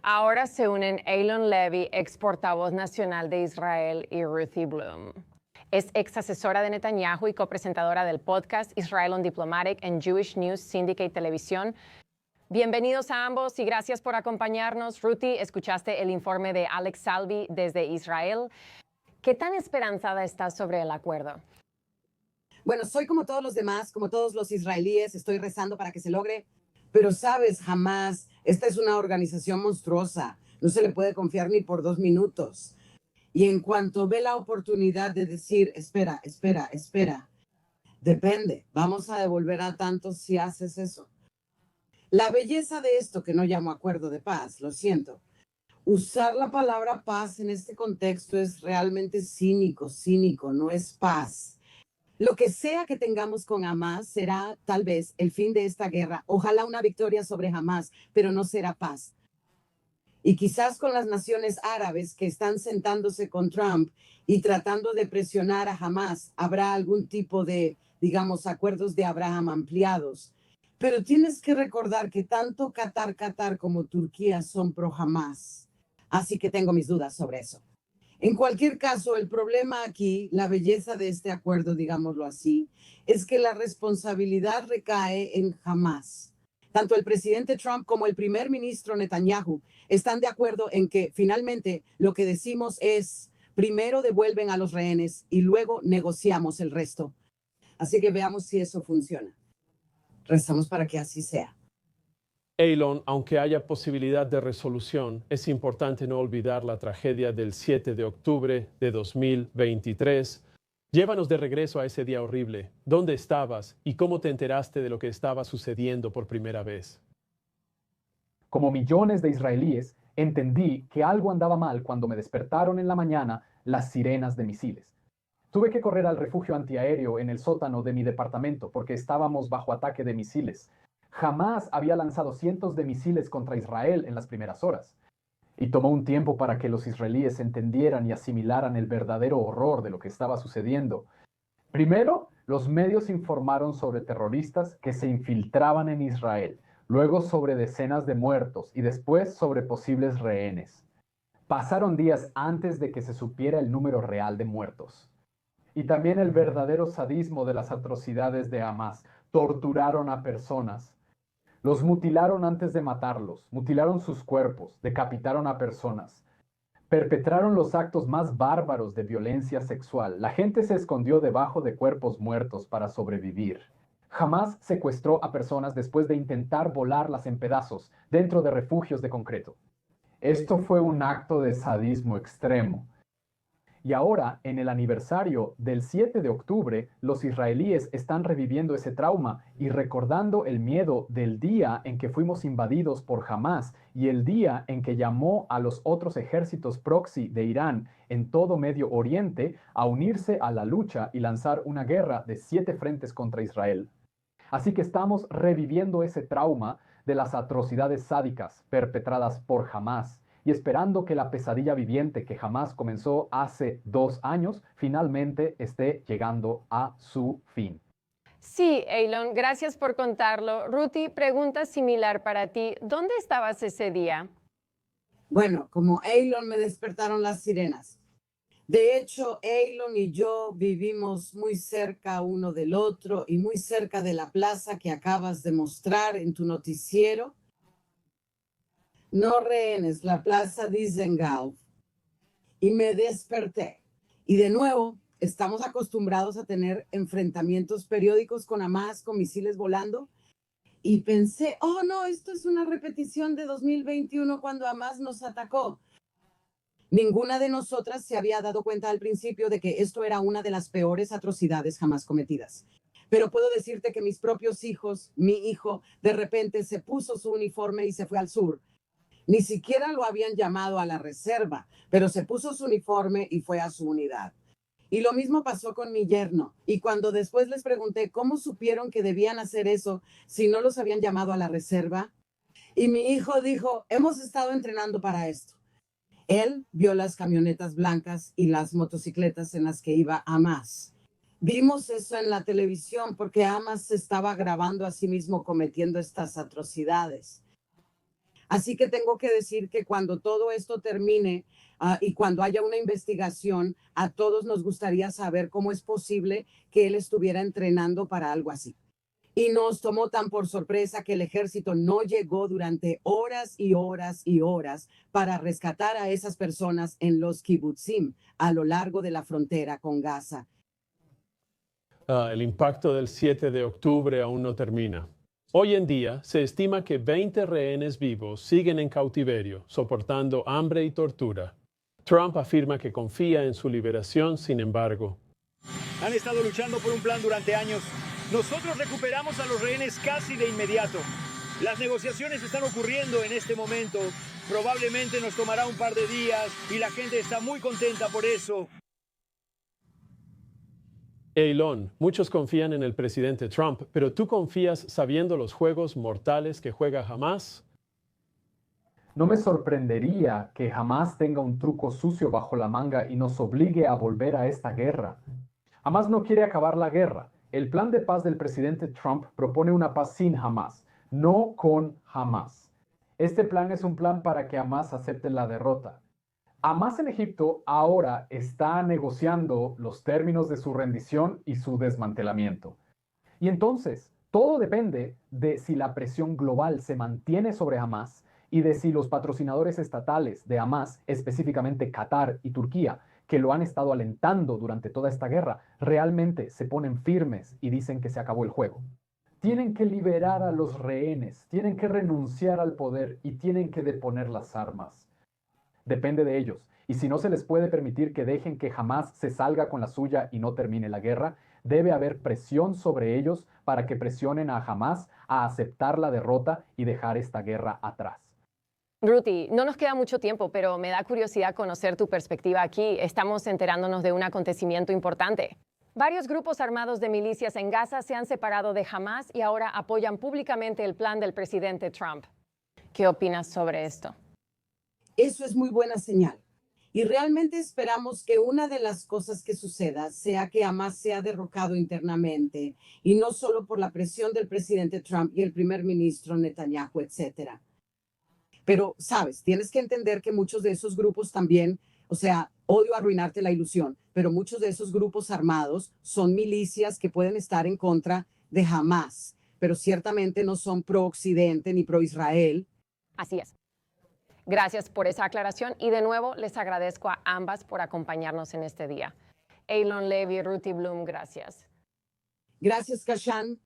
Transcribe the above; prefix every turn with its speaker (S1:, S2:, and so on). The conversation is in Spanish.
S1: Ahora se unen Eylon Levy, ex portavoz nacional de Israel, y Ruthie Bloom. Es ex asesora de Netanyahu y copresentadora del podcast Israel on Diplomatic en Jewish News Syndicate Televisión. Bienvenidos a ambos y gracias por acompañarnos. Ruthie, escuchaste el informe de Alex Salvi desde Israel. ¿Qué tan esperanzada estás sobre el acuerdo?
S2: Bueno, soy como todos los demás, como todos los israelíes, estoy rezando para que se logre, pero sabes, jamás, esta es una organización monstruosa, no se le puede confiar ni por 2 minutos. Y en cuanto ve la oportunidad de decir, espera, depende, vamos a devolver a tantos si haces eso. La belleza de esto, que no llamo acuerdo de paz, lo siento, usar la palabra paz en este contexto es realmente cínico, no es paz. Lo que sea que tengamos con Hamas será tal vez el fin de esta guerra, ojalá una victoria sobre Hamas, pero no será paz. Y quizás con las naciones árabes que están sentándose con Trump y tratando de presionar a Hamas, habrá algún tipo de, digamos, acuerdos de Abraham ampliados. Pero tienes que recordar que tanto Qatar como Turquía son pro Hamas. Así que tengo mis dudas sobre eso. En cualquier caso, el problema aquí, la belleza de este acuerdo, digámoslo así, es que la responsabilidad recae en Hamas. Tanto el presidente Trump como el primer ministro Netanyahu están de acuerdo en que finalmente lo que decimos es, primero devuelven a los rehenes y luego negociamos el resto. Así que veamos si eso funciona. Rezamos para que así sea.
S3: Eylon, aunque haya posibilidad de resolución, es importante no olvidar la tragedia del 7 de octubre de 2023. Llévanos de regreso a ese día horrible. ¿Dónde estabas y cómo te enteraste de lo que estaba sucediendo por primera vez?
S4: Como millones de israelíes, entendí que algo andaba mal cuando me despertaron en la mañana las sirenas de misiles. Tuve que correr al refugio antiaéreo en el sótano de mi departamento porque estábamos bajo ataque de misiles. Jamás había lanzado cientos de misiles contra Israel en las primeras horas. Y tomó un tiempo para que los israelíes entendieran y asimilaran el verdadero horror de lo que estaba sucediendo. Primero, los medios informaron sobre terroristas que se infiltraban en Israel, luego sobre decenas de muertos y después sobre posibles rehenes. Pasaron días antes de que se supiera el número real de muertos. Y también el verdadero sadismo de las atrocidades de Hamas. Torturaron a personas. Los mutilaron antes de matarlos, mutilaron sus cuerpos, decapitaron a personas. Perpetraron los actos más bárbaros de violencia sexual. La gente se escondió debajo de cuerpos muertos para sobrevivir. Jamás secuestró a personas después de intentar volarlas en pedazos dentro de refugios de concreto. Esto fue un acto de sadismo extremo. Y ahora, en el aniversario del 7 de octubre, los israelíes están reviviendo ese trauma y recordando el miedo del día en que fuimos invadidos por Hamas y el día en que llamó a los otros ejércitos proxy de Irán en todo Medio Oriente a unirse a la lucha y lanzar una guerra de 7 frentes contra Israel. Así que estamos reviviendo ese trauma de las atrocidades sádicas perpetradas por Hamas y esperando que la pesadilla viviente que jamás comenzó hace 2 años finalmente esté llegando a su fin.
S1: Sí, Eylon, gracias por contarlo. Ruthie, pregunta similar para ti. ¿Dónde estabas ese día?
S2: Bueno, como Eylon me despertaron las sirenas. De hecho, Eylon y yo vivimos muy cerca uno del otro y muy cerca de la plaza que acabas de mostrar en tu noticiero. No rehenes, la plaza Dizengoff. Y me desperté. Y de nuevo, estamos acostumbrados a tener enfrentamientos periódicos con Hamas, con misiles volando. Y pensé, oh no, esto es una repetición de 2021 cuando Hamas nos atacó. Ninguna de nosotras se había dado cuenta al principio de que esto era una de las peores atrocidades jamás cometidas. Pero puedo decirte que mis propios hijos, mi hijo, de repente se puso su uniforme y se fue al sur. Ni siquiera lo habían llamado a la reserva, pero se puso su uniforme y fue a su unidad. Y lo mismo pasó con mi yerno. Y cuando después les pregunté cómo supieron que debían hacer eso si no los habían llamado a la reserva, y mi hijo dijo, hemos estado entrenando para esto. Él vio las camionetas blancas y las motocicletas en las que iba Hamas. Vimos eso en la televisión porque Hamas se estaba grabando a sí mismo cometiendo estas atrocidades. Así que tengo que decir que cuando todo esto termine y cuando haya una investigación, a todos nos gustaría saber cómo es posible que él estuviera entrenando para algo así. Y nos tomó tan por sorpresa que el ejército no llegó durante horas y horas y horas para rescatar a esas personas en los kibutzim a lo largo de la frontera con Gaza.
S3: El impacto del 7 de octubre aún no termina. Hoy en día se estima que 20 rehenes vivos siguen en cautiverio, soportando hambre y tortura. Trump afirma que confía en su liberación, sin embargo.
S5: Han estado luchando por un plan durante años. Nosotros recuperamos a los rehenes casi de inmediato. Las negociaciones están ocurriendo en este momento. Probablemente nos tomará un par de días y la gente está muy contenta por eso.
S3: Eilon, muchos confían en el presidente Trump, pero ¿tú confías sabiendo los juegos mortales que juega Hamás?
S4: No me sorprendería que Hamás tenga un truco sucio bajo la manga y nos obligue a volver a esta guerra. Hamás no quiere acabar la guerra. El plan de paz del presidente Trump propone una paz sin Hamás, no con Hamás. Este plan es un plan para que Hamás acepte la derrota. Hamás en Egipto ahora está negociando los términos de su rendición y su desmantelamiento. Y entonces, todo depende de si la presión global se mantiene sobre Hamás y de si los patrocinadores estatales de Hamás, específicamente Qatar y Turquía, que lo han estado alentando durante toda esta guerra, realmente se ponen firmes y dicen que se acabó el juego. Tienen que liberar a los rehenes, tienen que renunciar al poder y tienen que deponer las armas. Depende de ellos. Y si no se les puede permitir que dejen que Hamás se salga con la suya y no termine la guerra, debe haber presión sobre ellos para que presionen a Hamás a aceptar la derrota y dejar esta guerra atrás.
S1: Ruthie, no nos queda mucho tiempo, pero me da curiosidad conocer tu perspectiva aquí. Estamos enterándonos de un acontecimiento importante. Varios grupos armados de milicias en Gaza se han separado de Hamás y ahora apoyan públicamente el plan del presidente Trump. ¿Qué opinas sobre esto?
S2: Eso es muy buena señal. Y realmente esperamos que una de las cosas que suceda sea que Hamás sea derrocado internamente y no solo por la presión del presidente Trump y el primer ministro Netanyahu, etcétera. Pero, sabes, tienes que entender que muchos de esos grupos también, o sea, odio arruinarte la ilusión, pero muchos de esos grupos armados son milicias que pueden estar en contra de Hamás, pero ciertamente no son pro-Occidente ni pro-Israel.
S1: Así es. Gracias por esa aclaración y de nuevo les agradezco a ambas por acompañarnos en este día. Eilon Levy y Ruthie Bloom, gracias.
S2: Gracias, Kashan.